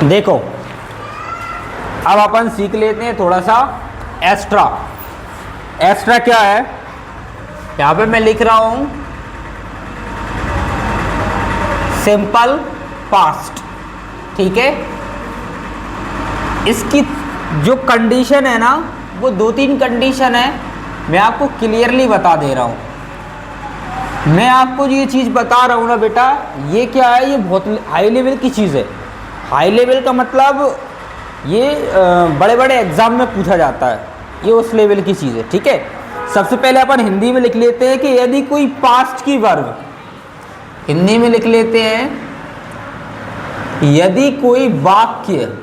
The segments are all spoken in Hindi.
देखो अब अपन सीख लेते हैं थोड़ा सा एक्स्ट्रा। एक्स्ट्रा क्या है, यहाँ पे मैं लिख रहा हूँ सिंपल पास्ट, ठीक है। इसकी जो कंडीशन है ना वो 2-3 कंडीशन है, मैं आपको क्लियरली बता दे रहा हूँ। मैं आपको ये चीज़ बता रहा हूँ ना बेटा, ये क्या है, ये बहुत हाई लेवल की चीज़ है। हाई लेवल का मतलब ये बड़े बड़े एग्जाम में पूछा जाता है, ये उस लेवल की चीज़ है, ठीक है। सबसे पहले अपन हिंदी में लिख लेते हैं कि यदि कोई पास्ट की वर्ब, हिंदी में लिख लेते हैं यदि कोई वाक्य,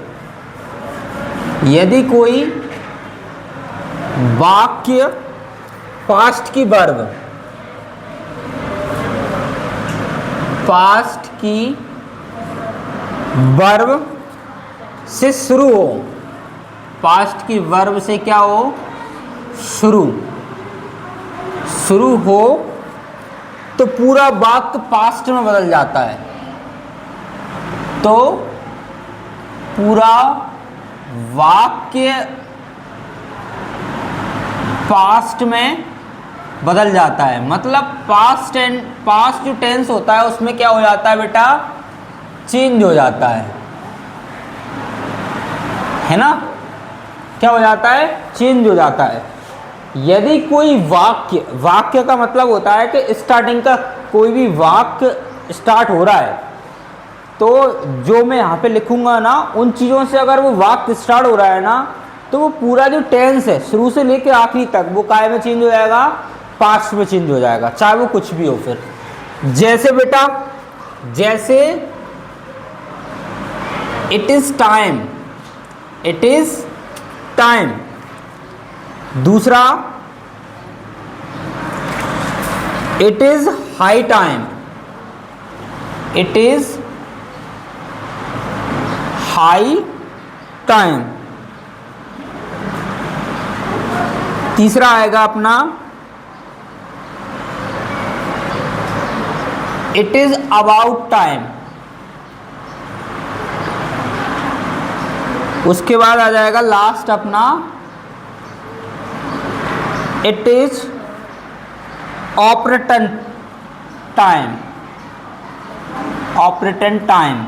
यदि कोई वाक्य पास्ट की वर्ब, पास्ट की वर्ब से शुरू हो, पास्ट की वर्ब से क्या हो, शुरू हो, तो पूरा वाक्य पास्ट में बदल जाता है। तो पूरा वाक्य पास्ट में बदल जाता है। मतलब पास्ट जो टेंस होता है उसमें क्या हो जाता है बेटा, चेंज हो जाता है ना, क्या हो जाता है, चेंज हो जाता है। यदि कोई वाक्य, वाक्य का मतलब होता है कि स्टार्टिंग का कोई भी वाक्य स्टार्ट हो रहा है, तो जो मैं यहाँ पे लिखूंगा ना उन चीज़ों से अगर वो वाक्य स्टार्ट हो रहा है ना, तो वो पूरा जो टेंस है शुरू से लेकर आखिरी तक वो काय में चेंज हो जाएगा, पास्ट में चेंज हो जाएगा, चाहे वो कुछ भी हो। फिर जैसे बेटा, जैसे it is time, it is time. दूसरा it is high time, it is high time. तीसरा आएगा अपना इट इज अबाउट टाइम। उसके बाद आ जाएगा लास्ट अपना इट इज ऑपरेटन टाइम, ऑपरेटन टाइम,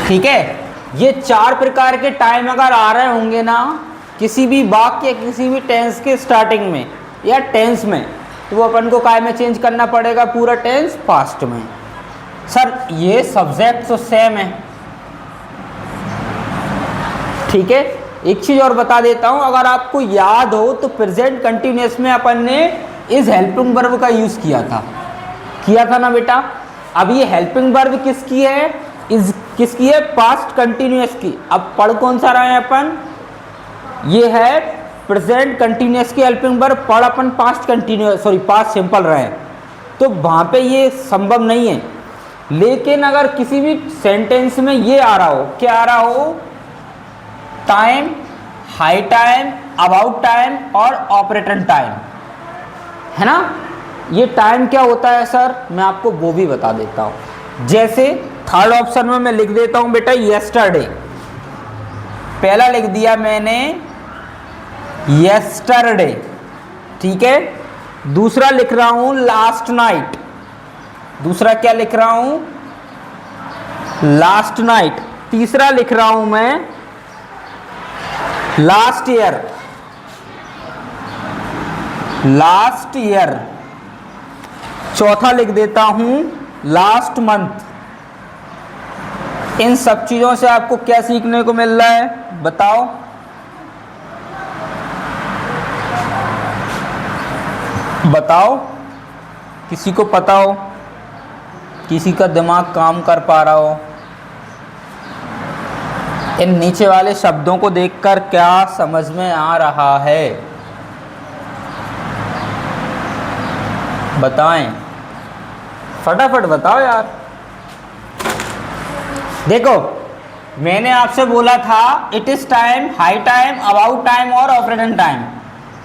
ठीक है। ये 4 प्रकार के टाइम अगर आ रहे होंगे ना किसी भी वाक्य या किसी भी टेंस के स्टार्टिंग में या टेंस में, तो वो अपन को काय में चेंज करना पड़ेगा, पूरा टेंस पास्ट में। सर ये सब्जेक्ट तो सेम है, ठीक है। एक चीज़ और बता देता हूँ, अगर आपको याद हो तो प्रेजेंट कंटिन्यूअस में अपन ने इस हेल्पिंग वर्ब का यूज़ किया था ना बेटा। अब ये हेल्पिंग वर्ब किसकी है, इस किसकी है, पास्ट कंटिन्यूअस की। अब पढ़ कौन सा रहे हैं अपन, ये है प्रेजेंट कंटिन्यूअस की हेल्पिंग वर्ब, पढ़ अपन past continuous, sorry past simple रहे हैं, तो वहाँ पे ये संभव नहीं है। लेकिन अगर किसी भी सेंटेंस में ये आ रहा हो, क्या आ रहा हो, time, high time, about time और ऑपरेटन टाइम, है ना। ये टाइम क्या होता है सर, मैं आपको वो भी बता देता हूँ। जैसे थर्ड ऑप्शन में मैं लिख देता हूँ बेटा यस्टरडे, पहला लिख दिया मैंने यस्टरडे, ठीक है। दूसरा लिख रहा हूँ लास्ट नाइट, दूसरा क्या लिख रहा हूँ, लास्ट नाइट। तीसरा लिख रहा हूँ मैं लास्ट ईयर, लास्ट ईयर। चौथा लिख देता हूँ लास्ट मंथ। इन सब चीज़ों से आपको क्या सीखने को मिल रहा है बताओ, बताओ, किसी को पता हो, किसी का दिमाग काम कर पा रहा हो। इन नीचे वाले शब्दों को देखकर क्या समझ में आ रहा है बताएं, फटाफट बताओ यार। देखो मैंने आपसे बोला था it is time, high time, about time और ऑपरेटन टाइम।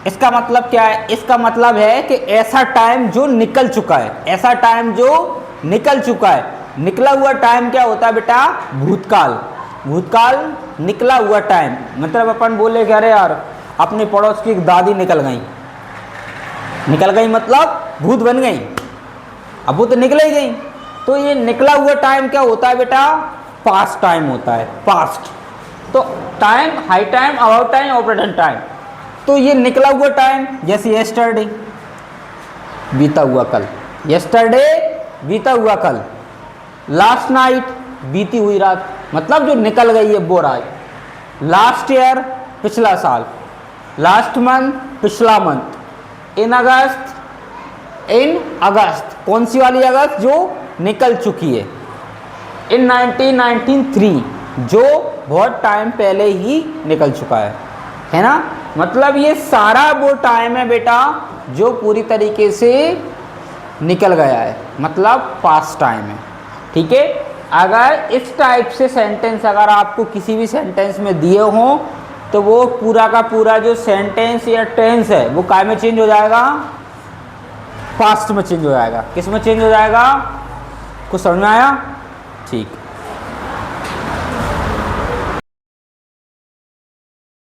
इसका मतलब क्या है, इसका मतलब है कि ऐसा टाइम जो निकल चुका है, ऐसा टाइम जो निकल चुका है। निकला हुआ टाइम क्या होता है बेटा? भूतकाल। भूतकाल निकला हुआ टाइम मतलब अपन बोले कि अरे यार अपने पड़ोस की एक दादी निकल गई, निकल गई मतलब भूत बन गई, अब वो तो निकल ही गई। तो ये निकला हुआ टाइम क्या होता है बेटा? पास्ट टाइम होता है, पास्ट। तो time, high time, about time और प्रेजेंट टाइम। तो ये निकला हुआ टाइम जैसे यस्टरडे, बीता हुआ कल, यस्टरडे बीता हुआ कल, लास्ट नाइट बीती हुई रात, मतलब जो निकल गई है वो रात, लास्ट ईयर पिछला साल, लास्ट मंथ पिछला मंथ, इन अगस्त, इन अगस्त, कौन सी वाली अगस्त? जो निकल चुकी है, इन 1993 जो बहुत टाइम पहले ही निकल चुका है ना। मतलब ये सारा वो टाइम है बेटा जो पूरी तरीके से निकल गया है, मतलब पास्ट टाइम है। ठीक है, अगर इस टाइप से सेंटेंस अगर आपको किसी भी सेंटेंस में दिए हों तो वो पूरा का पूरा जो सेंटेंस या टेंस है वो काय में चेंज हो जाएगा? पास्ट में चेंज हो जाएगा। किस में चेंज हो जाएगा? कुछ समझ में आया? ठीक।